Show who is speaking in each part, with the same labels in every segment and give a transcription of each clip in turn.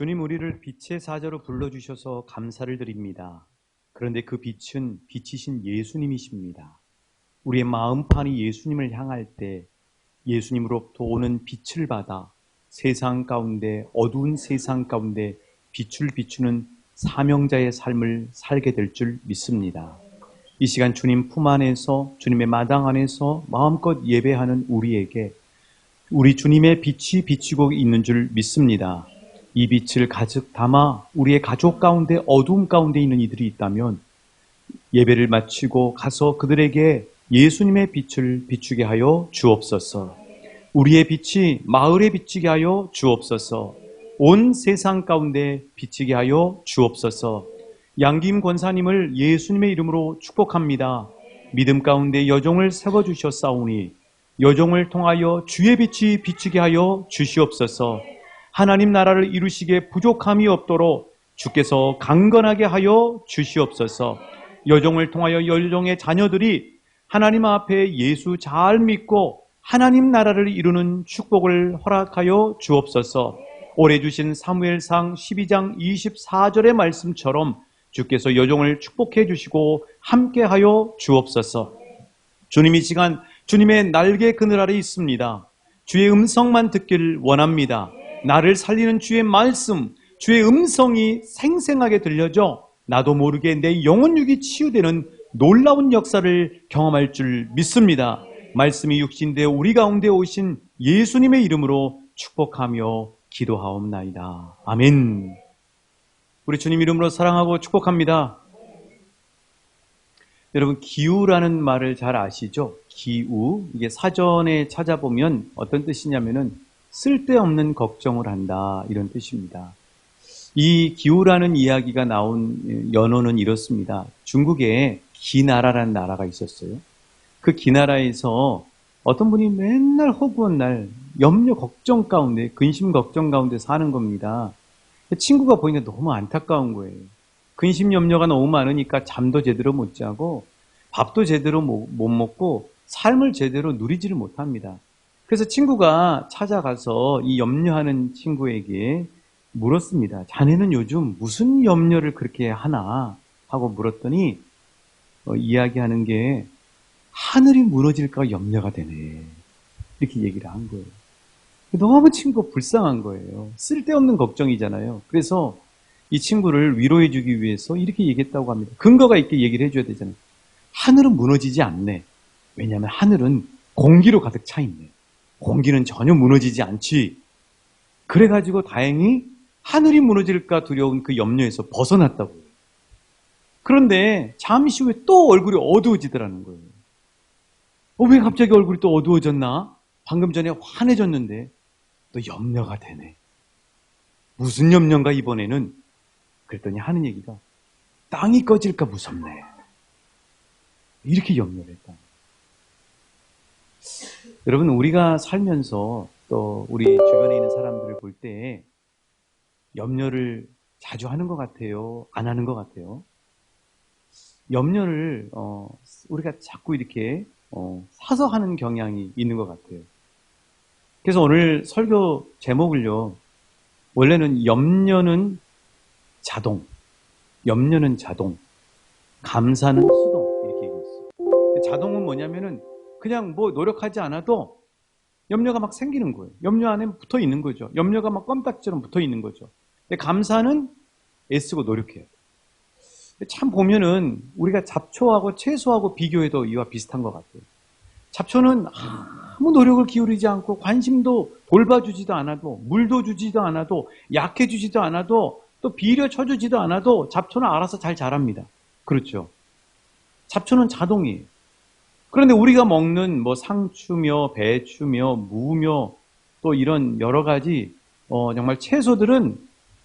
Speaker 1: 주님, 우리를 빛의 사자로 불러주셔서 감사를 드립니다. 그런데 그 빛은 빛이신 예수님이십니다. 우리의 마음판이 예수님을 향할 때 예수님으로부터 오는 빛을 받아 세상 가운데, 어두운 세상 가운데 빛을 비추는 사명자의 삶을 살게 될 줄 믿습니다. 이 시간 주님 품 안에서, 주님의 마당 안에서 마음껏 예배하는 우리에게 우리 주님의 빛이 비치고 있는 줄 믿습니다. 이 빛을 가득 담아 우리의 가족 가운데 어두움 가운데 있는 이들이 있다면 예배를 마치고 가서 그들에게 예수님의 빛을 비추게 하여 주옵소서. 우리의 빛이 마을에 비치게 하여 주옵소서. 온 세상 가운데 비치게 하여 주옵소서. 양김 권사님을 예수님의 이름으로 축복합니다. 믿음 가운데 여종을 세워주셨사오니 여종을 통하여 주의 빛이 비치게 하여 주시옵소서. 하나님 나라를 이루시기에 부족함이 없도록 주께서 강건하게 하여 주시옵소서. 여종을 통하여 여종의 자녀들이 하나님 앞에 예수 잘 믿고 하나님 나라를 이루는 축복을 허락하여 주옵소서. 올해 주신 사무엘상 12장 24절의 말씀처럼 주께서 여종을 축복해 주시고 함께하여 주옵소서. 주님, 이 시간 주님의 날개 그늘 아래 있습니다. 주의 음성만 듣길 원합니다. 나를 살리는 주의 말씀, 주의 음성이 생생하게 들려져 나도 모르게 내 영혼 육이 치유되는 놀라운 역사를 경험할 줄 믿습니다. 말씀이 육신되어 우리 가운데 오신 예수님의 이름으로 축복하며 기도하옵나이다. 아멘. 우리 주님 이름으로 사랑하고 축복합니다. 여러분, 기우라는 말을 잘 아시죠? 기우. 이게 사전에 찾아보면 어떤 뜻이냐면은 쓸데없는 걱정을 한다, 이런 뜻입니다. 이 기우라는 이야기가 나온 연호는 이렇습니다. 중국에 기나라라는 나라가 있었어요. 그 기나라에서 어떤 분이 맨날 허구한 날 염려 걱정 가운데, 근심 걱정 가운데 사는 겁니다. 친구가 보니까 너무 안타까운 거예요. 근심 염려가 너무 많으니까 잠도 제대로 못 자고 밥도 제대로 못 먹고 삶을 제대로 누리지를 못합니다. 그래서 친구가 찾아가서 이 염려하는 친구에게 물었습니다. 자네는 요즘 무슨 염려를 그렇게 하나? 하고 물었더니 이야기하는 게 하늘이 무너질까 염려가 되네. 이렇게 얘기를 한 거예요. 너무 친구가 불쌍한 거예요. 쓸데없는 걱정이잖아요. 그래서 이 친구를 위로해 주기 위해서 이렇게 얘기했다고 합니다. 근거가 있게 얘기를 해줘야 되잖아요. 하늘은 무너지지 않네. 왜냐하면 하늘은 공기로 가득 차 있네. 공기는 전혀 무너지지 않지. 그래가지고 다행히 하늘이 무너질까 두려운 그 염려에서 벗어났다고요. 그런데 잠시 후에 또 얼굴이 어두워지더라는 거예요. 왜 갑자기 얼굴이 또 어두워졌나? 방금 전에 환해졌는데 또 염려가 되네. 무슨 염려인가 이번에는? 그랬더니 하는 얘기가 땅이 꺼질까 무섭네. 이렇게 염려를 했다. 여러분, 우리가 살면서 또 우리 주변에 있는 사람들을 볼 때 염려를 자주 하는 것 같아요? 안 하는 것 같아요? 염려를 우리가 자꾸 이렇게 사서 하는 경향이 있는 것 같아요. 그래서 오늘 설교 제목을요, 원래는 염려는 자동, 감사는 수동, 이렇게 얘기했어요. 자동은 뭐냐면은 그냥 뭐 노력하지 않아도 염려가 막 생기는 거예요. 염려 안에 붙어 있는 거죠. 염려가 막 껌딱지처럼 붙어 있는 거죠. 근데 감사는 애쓰고 노력해요. 참 보면은 우리가 잡초하고 채소하고 비교해도 이와 비슷한 것 같아요. 잡초는 아무 노력을 기울이지 않고 관심도 돌봐주지도 않아도, 물도 주지도 않아도, 약해주지도 않아도, 또 비료 쳐주지도 않아도 잡초는 알아서 잘 자랍니다. 그렇죠? 잡초는 자동이에요. 그런데 우리가 먹는 뭐 상추며 배추며 무며 또 이런 여러 가지 정말 채소들은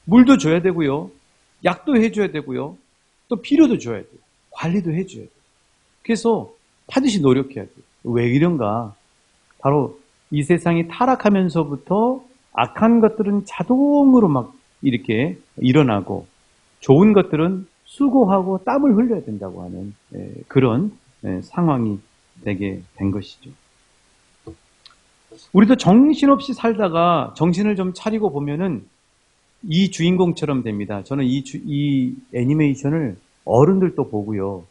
Speaker 1: 물도 줘야 되고요, 약도 해줘야 되고요, 또 비료도 줘야 돼요, 관리도 해줘야 돼요. 그래서 반드시 노력해야 돼요. 왜 이런가? 바로 이 세상이 타락하면서부터 악한 것들은 자동으로 막 이렇게 일어나고 좋은 것들은 수고하고 땀을 흘려야 된다고 하는 그런 상황이 되게 된 것이죠. 우리도 정신없이 살다가 정신을 좀 차리고 보면은 이 주인공처럼 됩니다. 저는 이 애니메이션을 어른들도 보고요.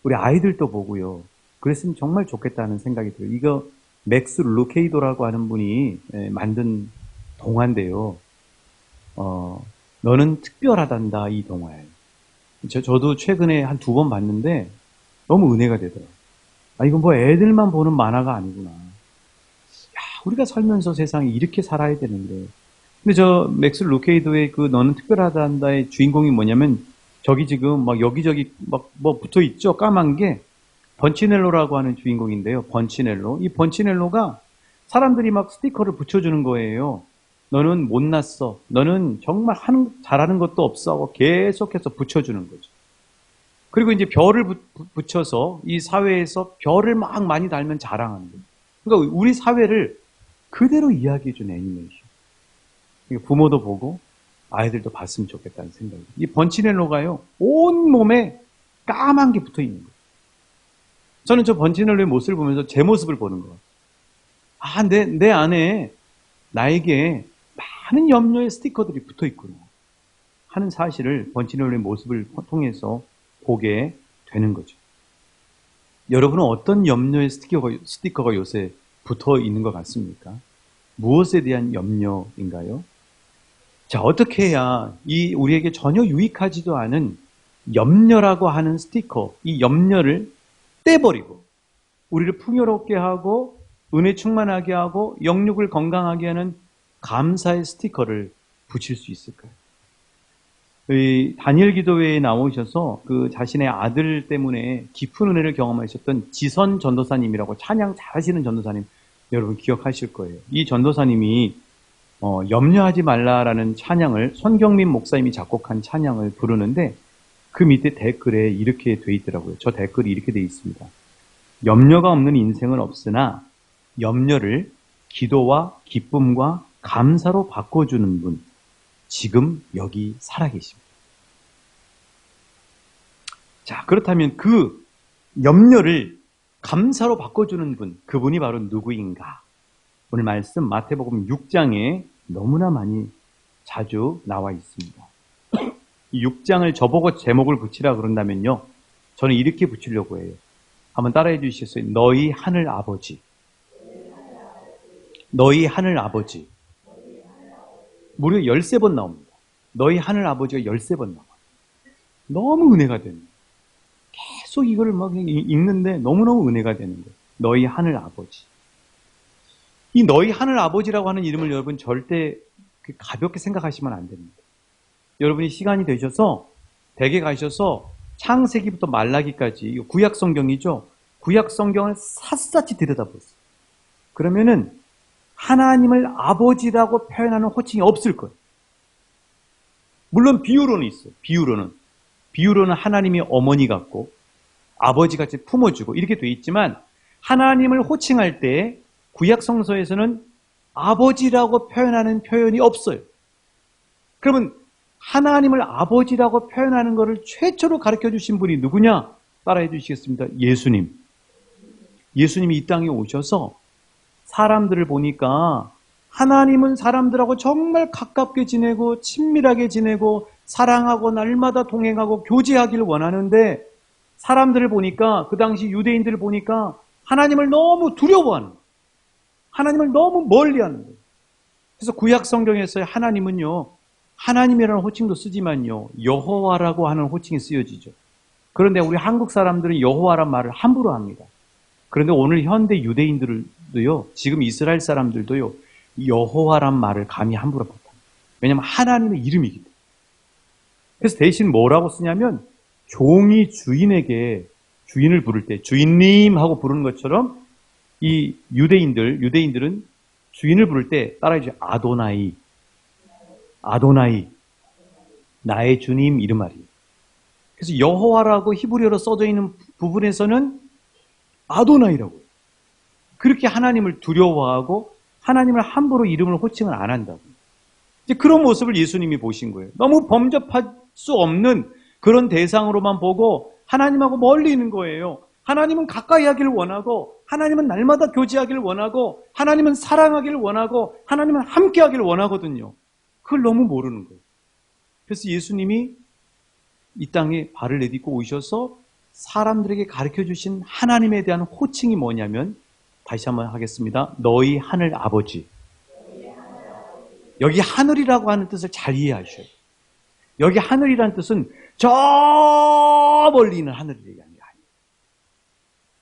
Speaker 1: 우리 아이들도 보고요. 그랬으면 정말 좋겠다는 생각이 들어요. 이거 맥스 루케이도라고 하는 분이 만든 동화인데요. 너는 특별하단다, 이 동화예요. 저도 최근에 한 2번 봤는데 너무 은혜가 되더라고요. 아, 이건 뭐 애들만 보는 만화가 아니구나. 야, 우리가 살면서 세상에 이렇게 살아야 되는데. 근데 저 맥스 루케이도의 그 너는 특별하단다의 주인공이 뭐냐면 저기 지금 막 여기저기 막 뭐 붙어 있죠? 까만 게 번치넬로라고 하는 주인공인데요. 번치넬로. 이 번치넬로가 사람들이 막 스티커를 붙여주는 거예요. 너는 못났어. 너는 정말 잘하는 것도 없어. 계속해서 붙여주는 거죠. 그리고 이제 별을 붙여서 이 사회에서 별을 막 많이 달면 자랑하는 거예요. 그러니까 우리 사회를 그대로 이야기해준 애니메이션. 부모도 보고 아이들도 봤으면 좋겠다는 생각이에요. 이 번치넬로가요, 온 몸에 까만 게 붙어 있는 거예요. 저는 저 번치넬로의 모습을 보면서 제 모습을 보는 거예요. 아, 내 안에 나에게 많은 염려의 스티커들이 붙어 있구나 하는 사실을 번치넬로의 모습을 통해서 보게 되는 거죠. 여러분은 어떤 염려의 스티커가 요새 붙어 있는 것 같습니까? 무엇에 대한 염려인가요? 자, 어떻게 해야 이 우리에게 전혀 유익하지도 않은 염려라고 하는 스티커, 이 염려를 떼버리고 우리를 풍요롭게 하고 은혜 충만하게 하고 영육을 건강하게 하는 감사의 스티커를 붙일 수 있을까요? 다니엘 기도회에 나오셔서 그 자신의 아들 때문에 깊은 은혜를 경험하셨던 지선 전도사님이라고 찬양 잘하시는 전도사님, 여러분 기억하실 거예요. 이 전도사님이 염려하지 말라라는 찬양을 손경민 목사님이 작곡한 찬양을 부르는데 그 밑에 댓글에 이렇게 돼 있더라고요. 저 댓글이 이렇게 돼 있습니다. 염려가 없는 인생은 없으나 염려를 기도와 기쁨과 감사로 바꿔주는 분, 지금 여기 살아계십니다. 자, 그렇다면 그 염려를 감사로 바꿔주는 분, 그분이 바로 누구인가? 오늘 말씀 마태복음 6장에 너무나 많이 자주 나와 있습니다. 이 6장을 저보고 제목을 붙이라 그런다면요, 저는 이렇게 붙이려고 해요. 한번 따라해 주시겠어요? 너희 하늘 아버지. 너희 하늘 아버지. 무려 13번 나옵니다. 너희 하늘 아버지가 13번 나와요. 너무 은혜가 되는 거예요. 계속 이걸 막 읽는데 너무너무 은혜가 되는 거예요. 너희 하늘 아버지. 이 너희 하늘 아버지라고 하는 이름을 여러분 절대 가볍게 생각하시면 안 됩니다. 여러분이 시간이 되셔서 댁에 가셔서 창세기부터 말라기까지 구약 성경이죠. 구약 성경을 샅샅이 들여다보세요. 그러면은 하나님을 아버지라고 표현하는 호칭이 없을 거예요. 물론 비유로는 있어요. 비유로는 하나님이 어머니 같고 아버지같이 품어주고 이렇게 돼 있지만 하나님을 호칭할 때 구약 성서에서는 아버지라고 표현하는 표현이 없어요. 그러면 하나님을 아버지라고 표현하는 것을 최초로 가르쳐 주신 분이 누구냐? 따라해 주시겠습니다. 예수님. 예수님이 이 땅에 오셔서 사람들을 보니까 하나님은 사람들하고 정말 가깝게 지내고 친밀하게 지내고 사랑하고 날마다 동행하고 교제하기를 원하는데 사람들을 보니까 그 당시 유대인들을 보니까 하나님을 너무 두려워하는 거예요. 하나님을 너무 멀리하는 거예요. 그래서 구약 성경에서의 하나님은요, 하나님이라는 호칭도 쓰지만요, 여호와라고 하는 호칭이 쓰여지죠. 그런데 우리 한국 사람들은 여호와란 말을 함부로 합니다. 그런데 오늘 현대 유대인들도요, 지금 이스라엘 사람들도요, 여호와란 말을 감히 함부로 못합니다. 왜냐하면 하나님의 이름이기 때문에. 그래서 대신 뭐라고 쓰냐면 종이 주인에게 주인을 부를 때 주인님 하고 부르는 것처럼 이 유대인들은 주인을 부를 때 따라해 주세요. 아도나이. 나의 주님 이름 말이에요. 그래서 여호와라고 히브리어로 써져 있는 부분에서는 아도나이라고 해요. 그렇게 하나님을 두려워하고 하나님을 함부로 이름을 호칭을 안 한다고. 이제 그런 모습을 예수님이 보신 거예요. 너무 범접할 수 없는 그런 대상으로만 보고 하나님하고 멀리 있는 거예요. 하나님은 가까이 하기를 원하고 하나님은 날마다 교제하기를 원하고 하나님은 사랑하기를 원하고 하나님은 함께 하기를 원하거든요. 그걸 너무 모르는 거예요. 그래서 예수님이 이 땅에 발을 내딛고 오셔서 사람들에게 가르쳐 주신 하나님에 대한 호칭이 뭐냐면, 다시 한번 하겠습니다. 너희 하늘 아버지. 여기 하늘이라고 하는 뜻을 잘 이해하셔야 돼요. 여기 하늘이라는 뜻은 저 멀리 있는 하늘을 얘기하는 게 아니에요.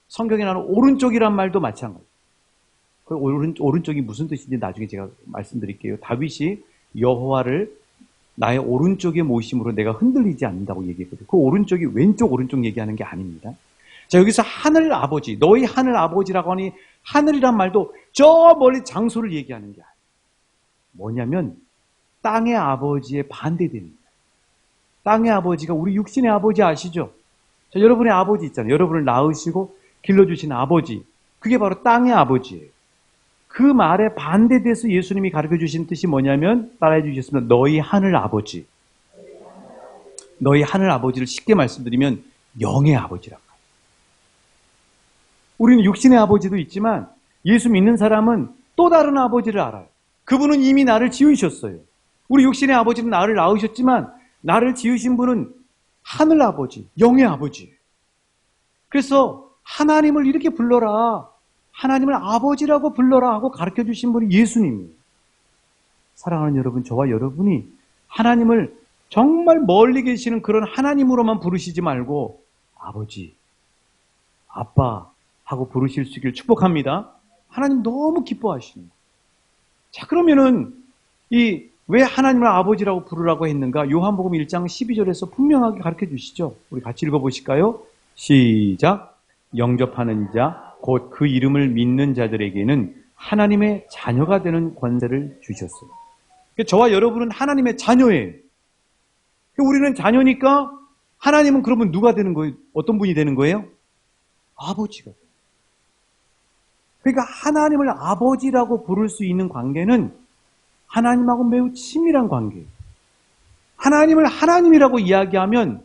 Speaker 1: 성경에 나오는 오른쪽이란 말도 마찬가지예요. 그 오른쪽이 무슨 뜻인지 나중에 제가 말씀드릴게요. 다윗이 여호와를 나의 오른쪽에 모심으로 내가 흔들리지 않는다고 얘기했거든요. 그 오른쪽이 왼쪽 오른쪽 얘기하는 게 아닙니다. 자, 여기서 하늘 아버지, 너희 하늘 아버지라고 하니 하늘이란 말도 저 멀리 장소를 얘기하는 게 아니에요. 뭐냐면 땅의 아버지의 반대되는 거예요. 땅의 아버지가 우리 육신의 아버지 아시죠? 자, 여러분의 아버지 있잖아요. 여러분을 낳으시고 길러주신 아버지. 그게 바로 땅의 아버지예요. 그 말에 반대돼서 예수님이 가르쳐 주신 뜻이 뭐냐면, 따라해 주셨습니다. 너희 하늘 아버지. 너희 하늘 아버지를 쉽게 말씀드리면 영의 아버지라고 해요. 우리는 육신의 아버지도 있지만 예수 믿는 사람은 또 다른 아버지를 알아요. 그분은 이미 나를 지으셨어요. 우리 육신의 아버지는 나를 낳으셨지만 나를 지으신 분은 하늘 아버지, 영의 아버지. 그래서 하나님을 이렇게 불러라. 하나님을 아버지라고 불러라 하고 가르쳐 주신 분이 예수님이에요. 사랑하는 여러분, 저와 여러분이 하나님을 정말 멀리 계시는 그런 하나님으로만 부르시지 말고 아버지, 아빠 하고 부르실 수 있기를 축복합니다. 하나님 너무 기뻐하시는 거예요. 자, 그러면은 왜 하나님을 아버지라고 부르라고 했는가? 요한복음 1장 12절에서 분명하게 가르쳐 주시죠. 우리 같이 읽어보실까요? 시작. 영접하는 자 곧 그 이름을 믿는 자들에게는 하나님의 자녀가 되는 권세를 주셨어요. 저와 여러분은 하나님의 자녀예요. 우리는 자녀니까 하나님은 그러면 누가 되는 거예요? 어떤 분이 되는 거예요? 아버지가. 그러니까 하나님을 아버지라고 부를 수 있는 관계는 하나님하고 매우 친밀한 관계예요. 하나님을 하나님이라고 이야기하면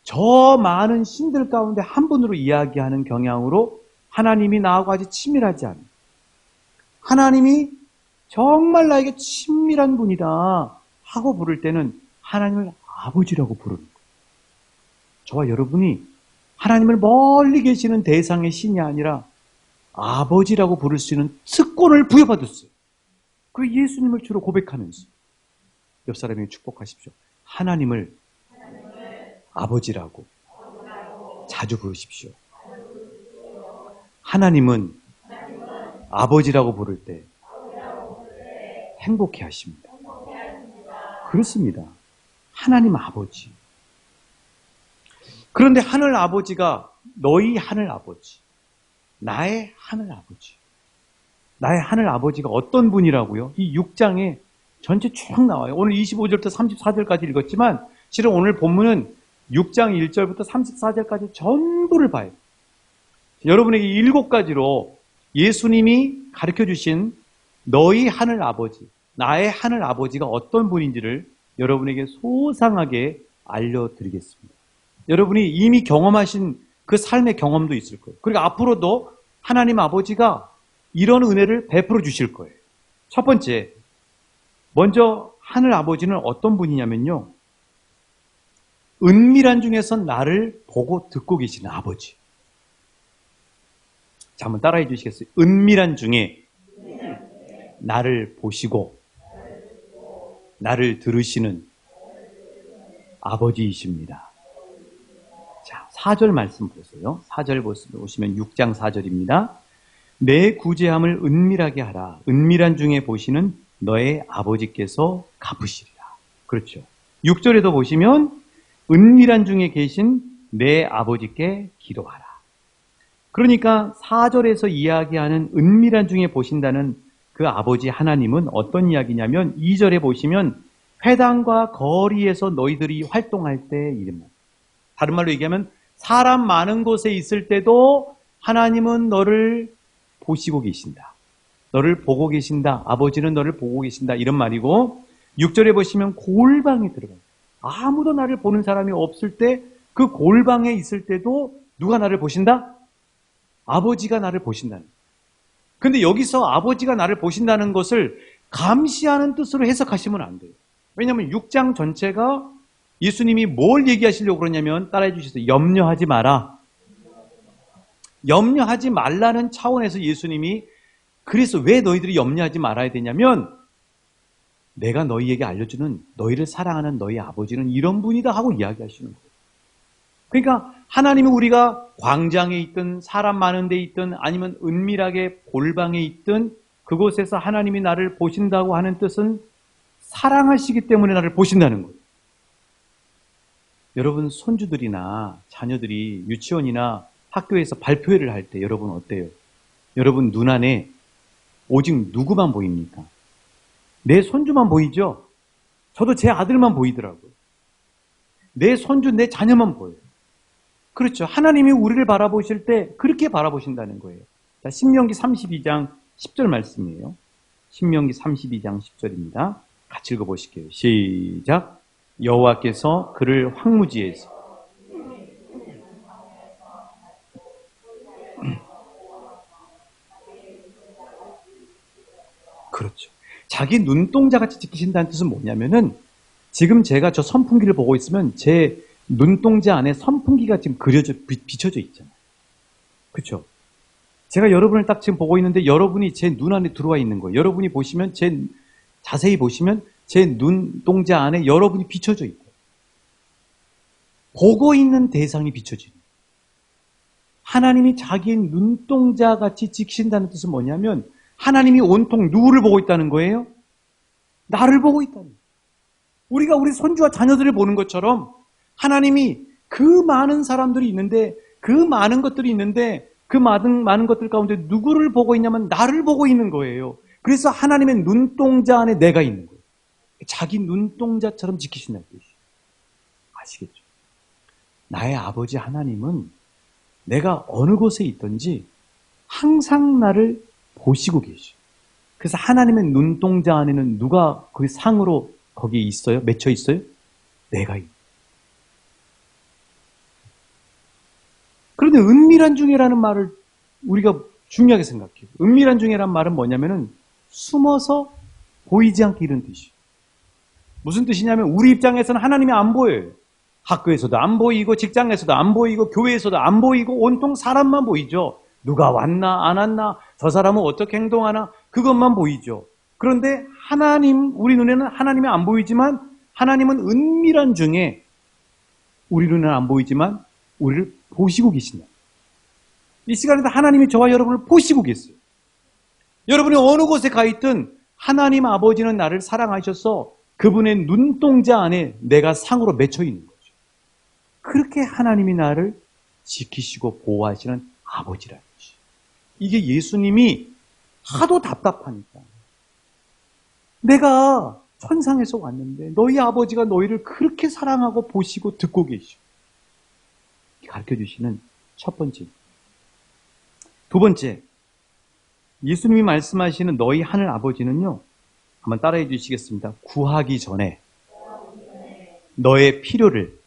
Speaker 1: 저 많은 신들 가운데 한 분으로 이야기하는 경향으로 하나님이 나하고 아주 친밀하지 않아요. 하나님이 정말 나에게 친밀한 분이다 하고 부를 때는 하나님을 아버지라고 부르는 거예요. 저와 여러분이 하나님을 멀리 계시는 대상의 신이 아니라 아버지라고 부를 수 있는 특권을 부여받았어요. 그 예수님을 주로 고백하면서 옆 사람에게 축복하십시오. 하나님을 아버지라고 자주 부르십시오. 하나님은 아버지라고 부를 때 행복해 하십니다. 그렇습니다. 하나님 아버지. 그런데 하늘 아버지가 너희 하늘 아버지, 나의 하늘 아버지. 나의 하늘 아버지가 어떤 분이라고요? 이 6장에 전체 쭉 나와요. 오늘 25절부터 34절까지 읽었지만 실은 오늘 본문은 6장 1절부터 34절까지 전부를 봐요. 여러분에게 7가지로 예수님이 가르쳐 주신 너희 하늘 아버지, 나의 하늘 아버지가 어떤 분인지를 여러분에게 소상하게 알려드리겠습니다. 여러분이 이미 경험하신 그 삶의 경험도 있을 거예요. 그리고 앞으로도 하나님 아버지가 이런 은혜를 베풀어 주실 거예요. 첫 번째, 먼저 하늘 아버지는 어떤 분이냐면요, 은밀한 중에서 나를 보고 듣고 계시는 아버지. 자, 한번 따라해 주시겠어요? 은밀한 중에 나를 보시고 나를 들으시는 아버지이십니다. 자, 4절 말씀 보세요. 4절 보시면 6장 4절입니다. 내 구제함을 은밀하게 하라. 은밀한 중에 보시는 너의 아버지께서 갚으시리라. 그렇죠. 6절에도 보시면 은밀한 중에 계신 내 아버지께 기도하라. 그러니까 4절에서 이야기하는 은밀한 중에 보신다는 그 아버지 하나님은 어떤 이야기냐면 2절에 보시면 회당과 거리에서 너희들이 활동할 때 이름. 다른 말로 얘기하면 사람 많은 곳에 있을 때도 하나님은 너를 보시고 계신다. 너를 보고 계신다. 아버지는 너를 보고 계신다. 이런 말이고 6절에 보시면 골방에 들어가요. 아무도 나를 보는 사람이 없을 때 그 골방에 있을 때도 누가 나를 보신다? 아버지가 나를 보신다는. 근데 여기서 아버지가 나를 보신다는 것을 감시하는 뜻으로 해석하시면 안 돼요. 왜냐하면 6장 전체가 예수님이 뭘 얘기하시려고 그러냐면 따라해 주셔서 염려하지 마라. 염려하지 말라는 차원에서 예수님이 그래서 왜 너희들이 염려하지 말아야 되냐면 내가 너희에게 알려주는 너희를 사랑하는 너희 아버지는 이런 분이다 하고 이야기하시는 거예요. 그러니까 하나님이 우리가 광장에 있든 사람 많은 데 있든 아니면 은밀하게 골방에 있든 그곳에서 하나님이 나를 보신다고 하는 뜻은 사랑하시기 때문에 나를 보신다는 거예요. 여러분 손주들이나 자녀들이 유치원이나 학교에서 발표회를 할 때 여러분 어때요? 여러분 눈 안에 오직 누구만 보입니까? 내 손주만 보이죠? 저도 제 아들만 보이더라고요. 내 손주, 내 자녀만 보여요. 그렇죠. 하나님이 우리를 바라보실 때 그렇게 바라보신다는 거예요. 자, 신명기 32장 10절 말씀이에요. 신명기 32장 10절입니다. 같이 읽어보실게요. 시작. 여호와께서 그를 황무지에서 그렇죠. 자기 눈동자같이 지키신다는 뜻은 뭐냐면은 지금 제가 저 선풍기를 보고 있으면 제 눈동자 안에 선풍기가 지금 비춰져 있잖아요. 그렇죠? 제가 여러분을 딱 지금 보고 있는데 여러분이 제 눈 안에 들어와 있는 거예요. 여러분이 보시면 자세히 보시면 제 눈동자 안에 여러분이 비춰져 있고 보고 있는 대상이 비춰지는 거예요. 하나님이 자기의 눈동자같이 지키신다는 뜻은 뭐냐면 하나님이 온통 누구를 보고 있다는 거예요? 나를 보고 있다는 거예요. 우리가 우리 손주와 자녀들을 보는 것처럼 하나님이 그 많은 사람들이 있는데 그 많은 것들이 있는데 그 많은 것들 가운데 누구를 보고 있냐면 나를 보고 있는 거예요. 그래서 하나님의 눈동자 안에 내가 있는 거예요. 자기 눈동자처럼 지키신다는 뜻이에요. 아시겠죠? 나의 아버지 하나님은 내가 어느 곳에 있든지 항상 나를 보시고 계셔. 그래서 하나님의 눈동자 안에는 누가 그 상으로 거기에 있어요? 맺혀 있어요? 내가 있어요. 그런데 은밀한 중에라는 말을 우리가 중요하게 생각해요. 은밀한 중에란 말은 뭐냐면은 숨어서 보이지 않게 이런 뜻이에요. 무슨 뜻이냐면 우리 입장에서는 하나님이 안 보여요. 학교에서도 안 보이고 직장에서도 안 보이고 교회에서도 안 보이고 온통 사람만 보이죠. 누가 왔나 안 왔나 저 사람은 어떻게 행동하나 그것만 보이죠. 그런데 하나님 우리 눈에는 하나님이 안 보이지만 하나님은 은밀한 중에 우리 눈에는 안 보이지만 우리를 보시고 계신다. 이 시간에도 하나님이 저와 여러분을 보시고 계세요. 여러분이 어느 곳에 가 있든 하나님 아버지는 나를 사랑하셔서 그분의 눈동자 안에 내가 상으로 맺혀 있는 거죠. 그렇게 하나님이 나를 지키시고 보호하시는 아버지라는 것이. 이게 예수님이 하도 답답하니까 내가 천상에서 왔는데 너희 아버지가 너희를 그렇게 사랑하고 보시고 듣고 계시오. 가르쳐주시는 첫 번째. 두 번째, 예수님이 말씀하시는 너희 하늘 아버지는요, 한번 따라해 주시겠습니다. 구하기 전에 너의 필요를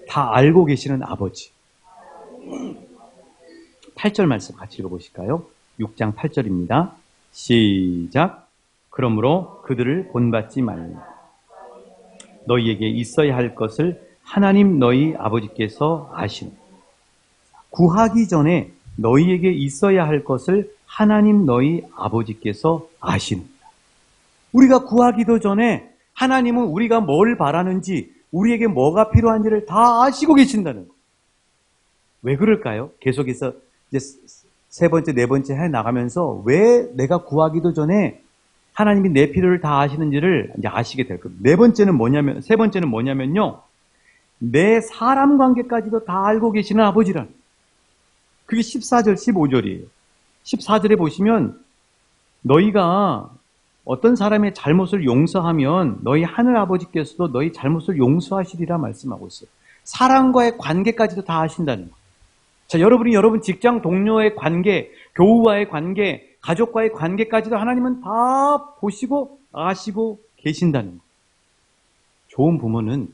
Speaker 1: 다 알고 계시는 아버지. 8절 말씀 같이 읽어보실까요? 6장 8절입니다. 시작. 그러므로 그들을 본받지 말라. 너희에게 있어야 할 것을 하나님 너희 아버지께서 아시는. 구하기 전에 너희에게 있어야 할 것을 하나님 너희 아버지께서 아시는. 우리가 구하기도 전에 하나님은 우리가 뭘 바라는지 우리에게 뭐가 필요한지를 다 아시고 계신다는 거예요. 왜 그럴까요? 계속해서 이제 세 번째, 네 번째 해 나가면서 왜 내가 구하기도 전에 하나님이 내 필요를 다 아시는지를 이제 아시게 될 거예요. 세 번째는 뭐냐면요. 내 사람 관계까지도 다 알고 계시는 아버지란. 그게 14절, 15절이에요. 14절에 보시면 너희가 어떤 사람의 잘못을 용서하면 너희 하늘 아버지께서도 너희 잘못을 용서하시리라 말씀하고 있어요. 사람과의 관계까지도 다 아신다는 거예요. 자, 여러분 직장 동료의 관계, 교우와의 관계, 가족과의 관계까지도 하나님은 다 보시고 아시고 계신다는 거예요. 좋은 부모는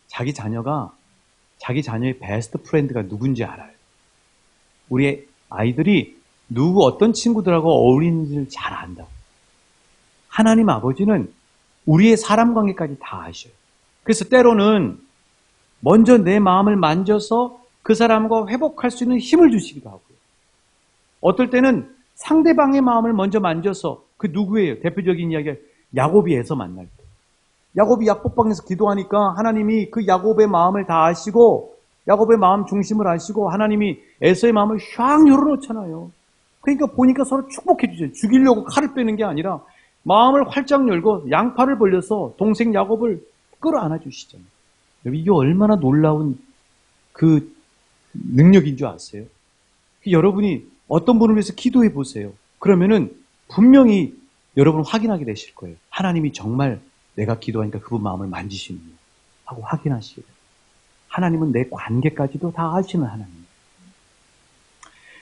Speaker 1: 자기 자녀의 베스트 프렌드가 누군지 알아요. 우리 아이들이 어떤 친구들하고 어울리는지를 잘 안다. 하나님 아버지는 우리의 사람 관계까지 다 아셔요. 그래서 때로는 먼저 내 마음을 만져서 그 사람과 회복할 수 있는 힘을 주시기도 하고요. 어떨 때는 상대방의 마음을 먼저 만져서 그 누구예요? 대표적인 이야기가 야곱이 에서 만날 때. 야곱이 약복방에서 기도하니까 하나님이 그 야곱의 마음을 다 아시고 야곱의 마음 중심을 아시고 하나님이 에서의 마음을 쫙 열어놓잖아요. 그러니까 보니까 서로 축복해 주세요. 죽이려고 칼을 빼는 게 아니라 마음을 활짝 열고 양팔을 벌려서 동생 야곱을 끌어안아 주시잖아요. 이게 얼마나 놀라운 그 능력인 줄 아세요? 여러분이 어떤 분을 위해서 기도해 보세요. 그러면은 분명히 여러분 확인하게 되실 거예요. 하나님이 정말 내가 기도하니까 그분 마음을 만지시는구나 하고 확인하시게 돼요. 하나님은 내 관계까지도 다 아시는 하나님.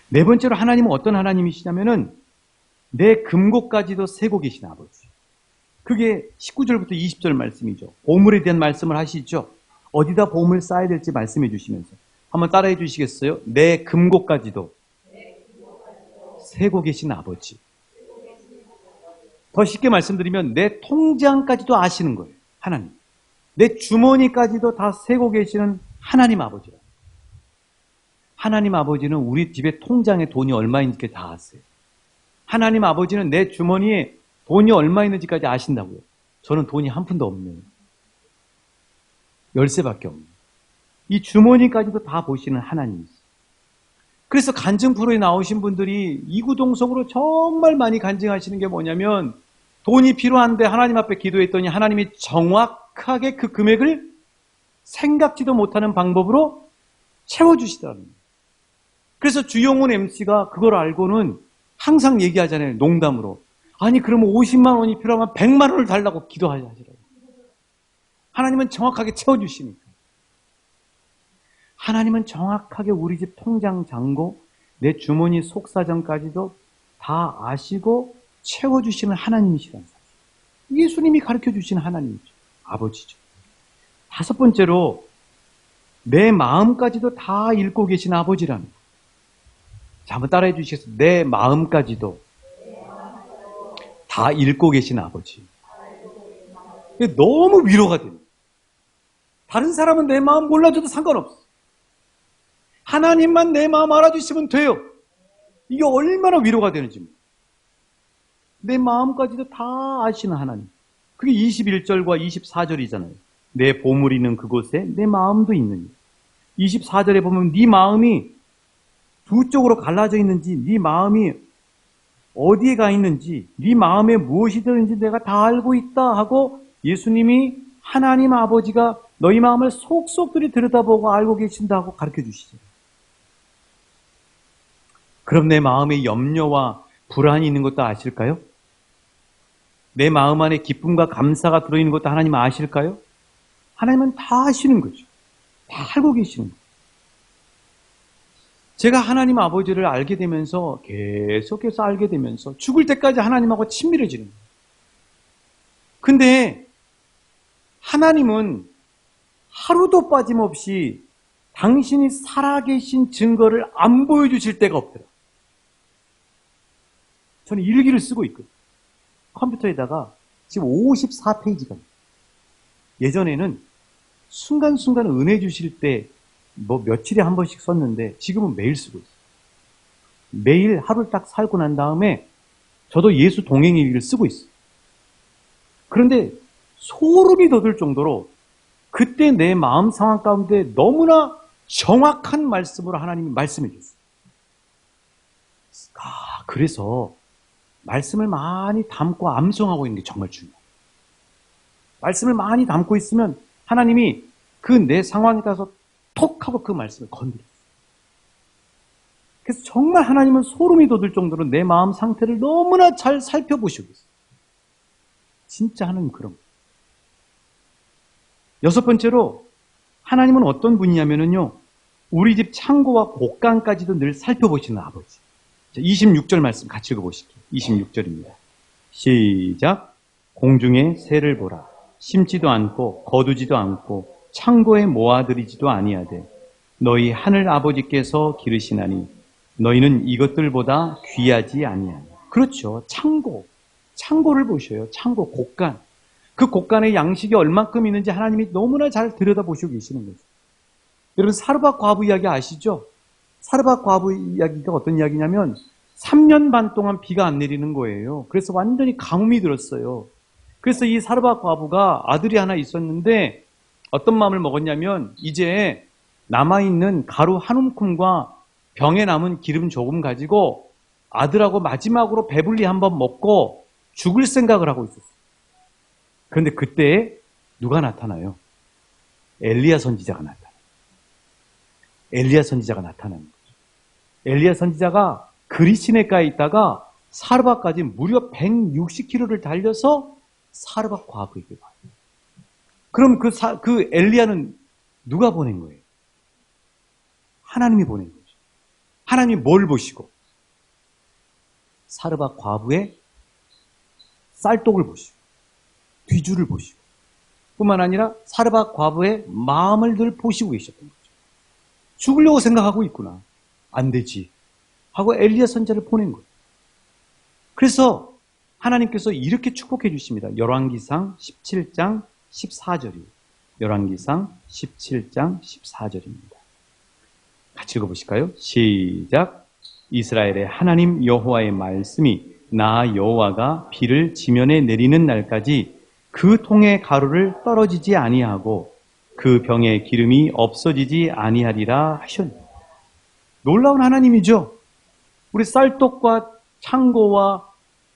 Speaker 1: 네 번째로 하나님은 어떤 하나님이시냐면은 내 금고까지도 세고 계신 아버지. 그게 19절부터 20절 말씀이죠. 보물에 대한 말씀을 하시죠. 어디다 보물 쌓아야 될지 말씀해 주시면서 한번 따라해 주시겠어요? 내 금고까지도 세고 계신 아버지. 더 쉽게 말씀드리면 내 통장까지도 아시는 거예요. 하나님. 내 주머니까지도 다 세고 계시는 하나님 아버지라. 하나님 아버지는 우리 집에 통장에 돈이 얼마 있는지 다 아세요. 하나님 아버지는 내 주머니에 돈이 얼마 있는지까지 아신다고요. 저는 돈이 한 푼도 없네요. 열쇠밖에 없네요. 이 주머니까지도 다 보시는 하나님이세요. 그래서 간증 프로에 나오신 분들이 이구동성으로 정말 많이 간증하시는 게 뭐냐면 돈이 필요한데 하나님 앞에 기도했더니 하나님이 정확하게 그 금액을 생각지도 못하는 방법으로 채워주시더라는 거예요. 그래서 주영훈 MC가 그걸 알고는 항상 얘기하잖아요. 농담으로. 아니 그러면 50만 원이 필요하면 100만 원을 달라고 기도하시라고. 하나님은 정확하게 채워주시니까. 하나님은 정확하게 우리 집 통장 잔고 내 주머니 속사정까지도 다 아시고 채워주시는 하나님이시라는 사실. 예수님이 가르쳐주신 하나님이죠. 아버지죠. 다섯 번째로 내 마음까지도 다 읽고 계신 아버지라는 거예요. 자, 한번 따라해 주시겠어요? 내 마음까지도 다 읽고 계신 아버지. 너무 위로가 됩니다. 다른 사람은 내 마음 몰라줘도 상관없어. 하나님만 내 마음 알아주시면 돼요. 이게 얼마나 위로가 되는지. 내 마음까지도 다 아시는 하나님. 그게 21절과 24절이잖아요. 내 보물이 있는 그곳에 내 마음도 있느니. 24절에 보면 네 마음이 두 쪽으로 갈라져 있는지, 네 마음이 어디에 가 있는지, 네 마음에 무엇이 들었는지 내가 다 알고 있다 하고 예수님이 하나님 아버지가 너희 마음을 속속들이 들여다보고 알고 계신다고 가르쳐 주시죠. 그럼 내 마음에 염려와 불안이 있는 것도 아실까요? 내 마음 안에 기쁨과 감사가 들어있는 것도 하나님 아실까요? 하나님은 다 아시는 거죠. 다 알고 계시는 거죠. 제가 하나님 아버지를 알게 되면서 계속해서 알게 되면서 죽을 때까지 하나님하고 친밀해지는 거예요. 근데 하나님은 하루도 빠짐없이 당신이 살아계신 증거를 안 보여주실 때가 없더라. 저는 일기를 쓰고 있거든요. 컴퓨터에다가 지금 54페이지가 예전에는 순간순간 은혜 주실 때 뭐 며칠에 한 번씩 썼는데 지금은 매일 쓰고 있어요. 매일 하루를 딱 살고 난 다음에 저도 예수 동행 일기를 쓰고 있어요. 그런데 소름이 돋을 정도로 그때 내 마음 상황 가운데 너무나 정확한 말씀으로 하나님이 말씀해 줬어요. 그래서 말씀을 많이 담고 암송하고 있는 게 정말 중요해요. 말씀을 많이 담고 있으면 하나님이 그 내 상황에 따라서 톡 하고 그 말씀을 건드려요. 그래서 정말 하나님은 소름이 돋을 정도로 내 마음 상태를 너무나 잘 살펴보시고 있어요. 진짜 하나님 그런 거예요. 여섯 번째로 하나님은 어떤 분이냐면요, 우리 집 창고와 곳간까지도 늘 살펴보시는 아버지. 26절 말씀 같이 읽어보실게요. 26절입니다. 시작. 공중의 새를 보라. 심지도 않고 거두지도 않고 창고에 모아들이지도 아니하되 너희 하늘 아버지께서 기르시나니 너희는 이것들보다 귀하지 아니하니. 그렇죠. 창고. 창고를 보셔요. 창고, 곳간. 그 곳간에 양식이 얼만큼 있는지 하나님이 너무나 잘 들여다보시고 계시는 거죠. 여러분, 사르밧 과부 이야기 아시죠? 사르밧 과부 이야기가 어떤 이야기냐면 3년 반 동안 비가 안 내리는 거예요. 그래서 완전히 가뭄이 들었어요. 그래서 이 사르밧 과부가 아들이 하나 있었는데 어떤 마음을 먹었냐면 이제 남아있는 가루 한 움큼과 병에 남은 기름 조금 가지고 아들하고 마지막으로 배불리 한번 먹고 죽을 생각을 하고 있었어요. 그런데 그때 누가 나타나요? 엘리야 선지자가 나타나요. 엘리야 선지자가 나타나는 거죠. 엘리야 선지자가 그리시네가에 있다가 사르밧까지 무려 160km를 달려서 사르밧 과부에게 와요. 그럼 그 엘리야는 누가 보낸 거예요? 하나님이 보낸 거죠. 하나님이 뭘 보시고? 사르밧 과부의 쌀독을 보시고 뒤주를 보시고 뿐만 아니라 사르밧 과부의 마음을 늘 보시고 계셨던 거죠. 죽으려고 생각하고 있구나. 안 되지. 하고 엘리야 선지자를 보낸 거예요. 그래서 하나님께서 이렇게 축복해 주십니다. 열왕기상 17장 14절이에요. 열왕기상 17장 14절입니다. 같이 읽어보실까요? 시작. 이스라엘의 하나님 여호와의 말씀이 나 여호와가 비를 지면에 내리는 날까지 그 통의 가루를 떨어지지 아니하고 그 병의 기름이 없어지지 아니하리라 하셨네. 놀라운 하나님이죠. 우리 쌀떡과 창고와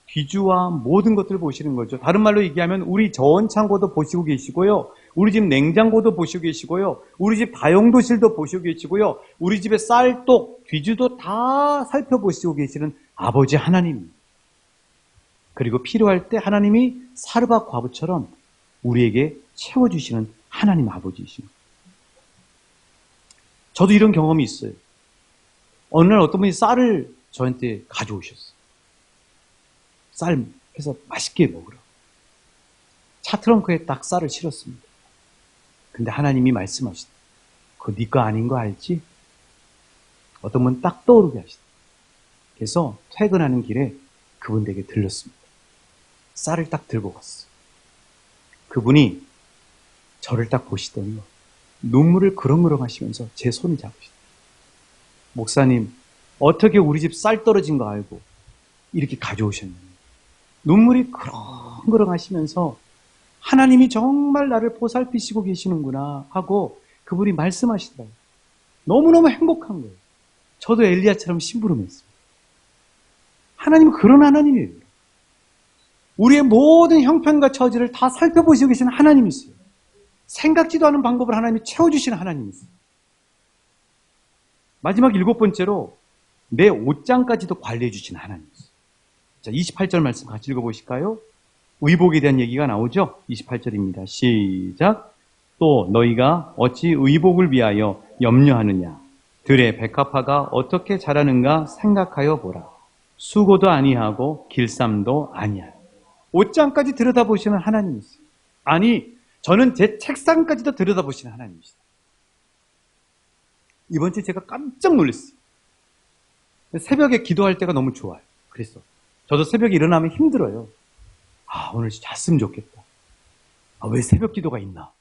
Speaker 1: 귀주와 모든 것들을 보시는 거죠. 다른 말로 얘기하면 우리 저온 창고도 보시고 계시고요. 우리 집 냉장고도 보시고 계시고요. 우리 집 다용도실도 보시고 계시고요. 우리 집의 쌀떡, 귀주도 다 살펴보시고 계시는 아버지 하나님. 그리고 필요할 때 하나님이 사르밧 과부처럼 우리에게 채워주시는 하나님 아버지이십니다. 저도 이런 경험이 있어요. 어느 날 어떤 분이 쌀을 저한테 가져오셨어요. 쌀 해서 맛있게 먹으라고. 차 트렁크에 딱 쌀을 실었습니다. 근데 하나님이 말씀하시다. 그거 네 거 아닌 거 알지? 어떤 분 딱 떠오르게 하시다. 그래서 퇴근하는 길에 그분 댁에 들렀습니다. 쌀을 딱 들고 갔어요. 그분이 저를 딱 보시더니 눈물을 그렁그렁 하시면서 제 손을 잡으시다. 목사님, 어떻게 우리 집 쌀 떨어진 거 알고 이렇게 가져오셨느냐. 눈물이 그렁그렁 하시면서 하나님이 정말 나를 보살피시고 계시는구나 하고 그분이 말씀하시더라고요. 너무너무 행복한 거예요. 저도 엘리야처럼 심부름했습니다. 하나님은 그런 하나님이에요. 우리의 모든 형편과 처지를 다 살펴보시고 계시는 하나님이세요. 생각지도 않은 방법을 하나님이 채워주시는 하나님이세요. 마지막 7번째로 내 옷장까지도 관리해 주시는 하나님이세요. 자, 28절 말씀 같이 읽어보실까요? 의복에 대한 얘기가 나오죠? 28절입니다. 시작. 또 너희가 어찌 의복을 위하여 염려하느냐? 들의 백합화가 어떻게 자라는가 생각하여 보라. 수고도 아니하고 길쌈도 아니하라. 옷장까지 들여다보시는 하나님이세요. 아니, 저는 제 책상까지도 들여다보시는 하나님이시다. 이번 주에 제가 깜짝 놀랐어요. 새벽에 기도할 때가 너무 좋아요. 그래서 저도 새벽에 일어나면 힘들어요. 아, 오늘 잤으면 좋겠다. 아, 왜 새벽 기도가 있나?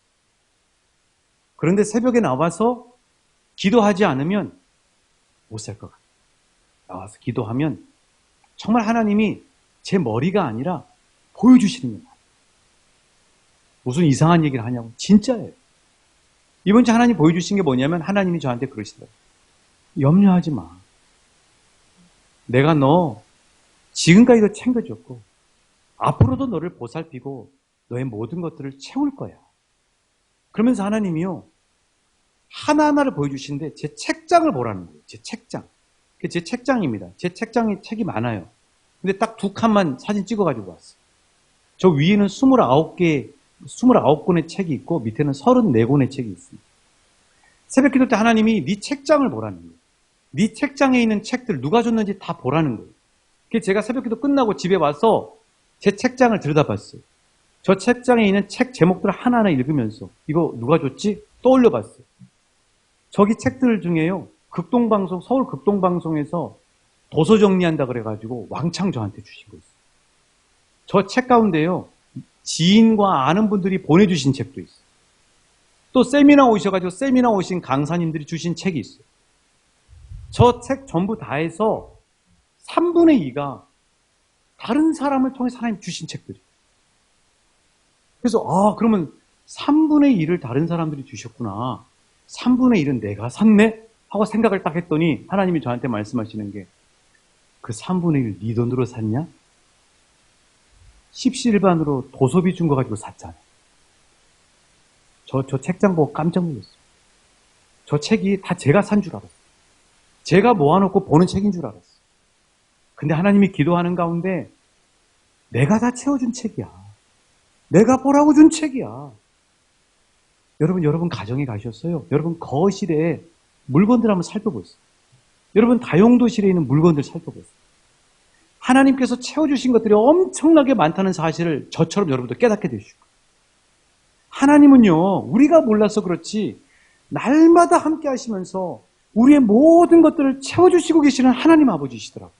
Speaker 1: 그런데 새벽에 나와서 기도하지 않으면 못 살 것 같아요. 나와서 기도하면 정말 하나님이 제 머리가 아니라 보여주시는 거예요. 무슨 이상한 얘기를 하냐고. 진짜예요. 이번 주 하나님 보여주신 게 뭐냐면 하나님이 저한테 그러시더라고요. 염려하지 마. 내가 너 지금까지도 챙겨줬고 앞으로도 너를 보살피고 너의 모든 것들을 채울 거야. 그러면서 하나님이요. 하나하나를 보여주시는데 제 책장을 보라는 거예요. 제 책장. 제 책장입니다. 제 책장에 책이 많아요. 근데 딱 2칸만 사진 찍어가지고 왔어요. 저 위에는 29권의 책이 있고 밑에는 34권의 책이 있습니다. 새벽 기도 때 하나님이 네 책장을 보라는 거예요. 네 책장에 있는 책들 누가 줬는지 다 보라는 거예요. 그래서 제가 새벽 기도 끝나고 집에 와서 제 책장을 들여다봤어요. 저 책장에 있는 책 제목들을 하나하나 읽으면서 이거 누가 줬지? 떠올려 봤어요. 저기 책들 중에요. 극동방송, 서울 극동방송에서 도서 정리한다 그래가지고 왕창 저한테 주신 거 있어요. 저 책 가운데요, 지인과 아는 분들이 보내주신 책도 있어요. 또 세미나 오셔가지고 세미나 오신 강사님들이 주신 책이 있어요. 저 책 전부 다 해서 3분의 2가 다른 사람을 통해서 하나님 주신 책들이에요. 그래서 그러면 3분의 1을 다른 사람들이 주셨구나. 3분의 1은 내가 샀네? 하고 생각을 딱 했더니 하나님이 저한테 말씀하시는 게, 그 3분의 1 네 돈으로 샀냐? 십시일반으로 도서비 준 거 가지고 샀잖아. 저 책장 보고 깜짝 놀랐어요. 저 책이 다 제가 산 줄 알았어요. 제가 모아놓고 보는 책인 줄 알았어요. 근데 하나님이 기도하는 가운데 내가 다 채워준 책이야. 내가 보라고 준 책이야. 여러분 가정에 가셨어요? 여러분 거실에 물건들 한번 살펴보세요. 여러분 다용도실에 있는 물건들 살펴보세요. 하나님께서 채워주신 것들이 엄청나게 많다는 사실을 저처럼 여러분도 깨닫게 되시고, 하나님은요, 우리가 몰라서 그렇지 날마다 함께 하시면서 우리의 모든 것들을 채워주시고 계시는 하나님 아버지시더라고요.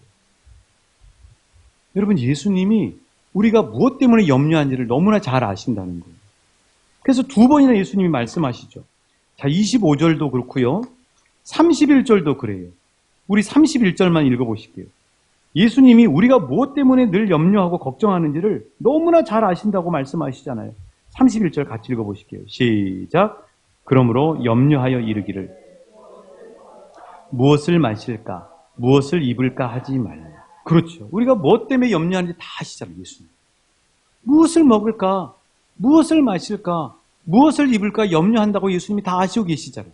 Speaker 1: 여러분, 예수님이 우리가 무엇 때문에 염려한지를 너무나 잘 아신다는 거예요. 그래서 2번이나 예수님이 말씀하시죠. 자, 25절도 그렇고요, 31절도 그래요. 우리 31절만 읽어보실게요. 예수님이 우리가 무엇 때문에 늘 염려하고 걱정하는지를 너무나 잘 아신다고 말씀하시잖아요. 31절 같이 읽어보실게요. 시작. 그러므로 염려하여 이르기를 무엇을 마실까, 무엇을 입을까 하지 말라. 그렇죠. 우리가 무엇 때문에 염려하는지 다 아시잖아요, 예수님. 무엇을 먹을까, 무엇을 마실까, 무엇을 입을까 염려한다고 예수님이 다 아시고 계시잖아요.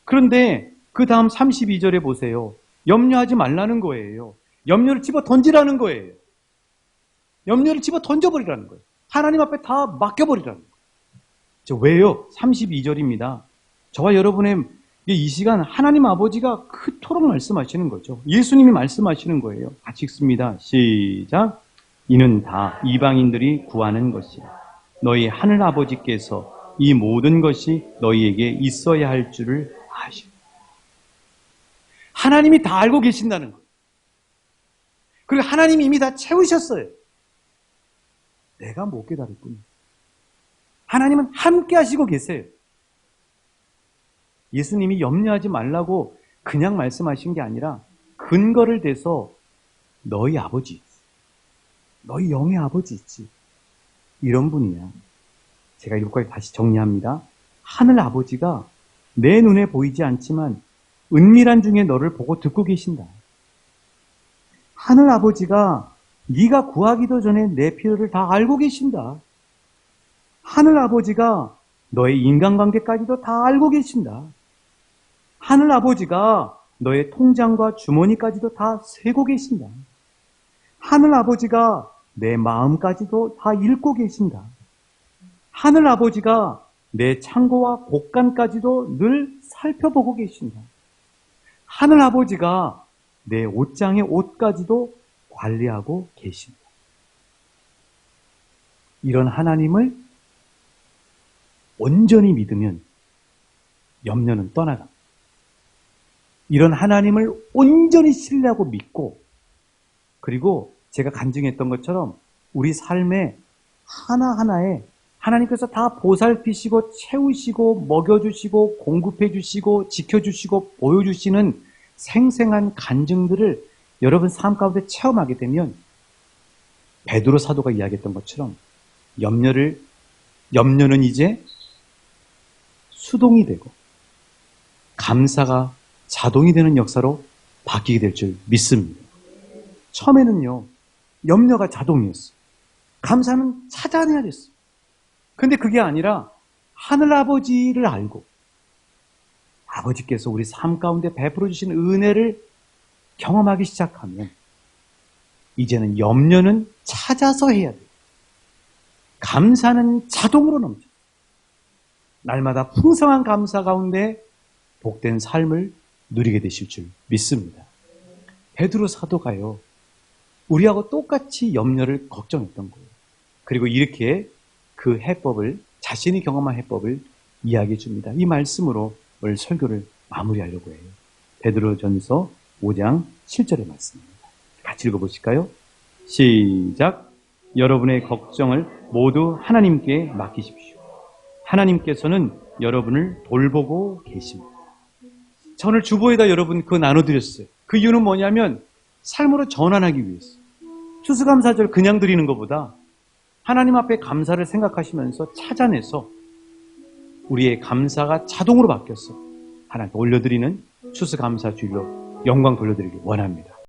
Speaker 1: 그런데 그 다음 32절에 보세요. 염려하지 말라는 거예요. 염려를 집어 던지라는 거예요. 염려를 집어 던져버리라는 거예요. 하나님 앞에 다 맡겨버리라는 거예요. 왜요? 32절입니다. 저와 여러분의 이 시간 하나님 아버지가 그토록 말씀하시는 거죠. 예수님이 말씀하시는 거예요. 같이 읽습니다. 시작. 이는 다 이방인들이 구하는 것이라. 너희 하늘 아버지께서 이 모든 것이 너희에게 있어야 할 줄을 아시오. 하나님이 다 알고 계신다는 거예요. 그리고 하나님이 이미 다 채우셨어요. 내가 못 깨달을 뿐이에요. 하나님은 함께 하시고 계세요. 예수님이 염려하지 말라고 그냥 말씀하신 게 아니라 근거를 대서 너희 아버지, 너희 영의 아버지 있지, 이런 분이야. 제가 이것까지 다시 정리합니다. 하늘 아버지가 내 눈에 보이지 않지만 은밀한 중에 너를 보고 듣고 계신다. 하늘 아버지가 네가 구하기도 전에 내 필요를 다 알고 계신다. 하늘 아버지가 너의 인간관계까지도 다 알고 계신다. 하늘 아버지가 너의 통장과 주머니까지도 다 세고 계신다. 하늘 아버지가 내 마음까지도 다 읽고 계신다. 하늘 아버지가 내 창고와 곳간까지도 늘 살펴보고 계신다. 하늘 아버지가 내 옷장의 옷까지도 관리하고 계신다. 이런 하나님을 온전히 믿으면 염려는 떠나갑니다. 이런 하나님을 온전히 신뢰하고 믿고, 그리고 제가 간증했던 것처럼 우리 삶의 하나하나에 하나님께서 다 보살피시고 채우시고 먹여주시고 공급해주시고 지켜주시고 보여주시는 생생한 간증들을 여러분 삶 가운데 체험하게 되면 베드로 사도가 이야기했던 것처럼 염려는 이제 수동이 되고 감사가 자동이 되는 역사로 바뀌게 될 줄 믿습니다. 처음에는요, 염려가 자동이었어요. 감사는 찾아내야 됐어요. 근데 그게 아니라 하늘 아버지를 알고 아버지께서 우리 삶 가운데 베풀어 주신 은혜를 경험하기 시작하면 이제는 염려는 찾아서 해야 돼요. 감사는 자동으로 넘쳐요. 날마다 풍성한 감사 가운데 복된 삶을 누리게 되실 줄 믿습니다. 베드로 사도가요, 우리하고 똑같이 염려를 걱정했던 거예요. 그리고 이렇게 그 해법을, 자신이 경험한 해법을 이야기해 줍니다. 이 말씀으로 오늘 설교를 마무리하려고 해요. 베드로전서 5장 7절의 말씀입니다. 같이 읽어보실까요? 시작. 여러분의 걱정을 모두 하나님께 맡기십시오. 하나님께서는 여러분을 돌보고 계십니다. 자, 오늘 주보에다 여러분 그거 나눠드렸어요. 그 이유는 뭐냐면 삶으로 전환하기 위해서. 추수감사절 그냥 드리는 것보다 하나님 앞에 감사를 생각하시면서 찾아내서 우리의 감사가 자동으로 바뀌어서 하나님께 올려드리는 추수감사주일로 영광 돌려드리길 원합니다.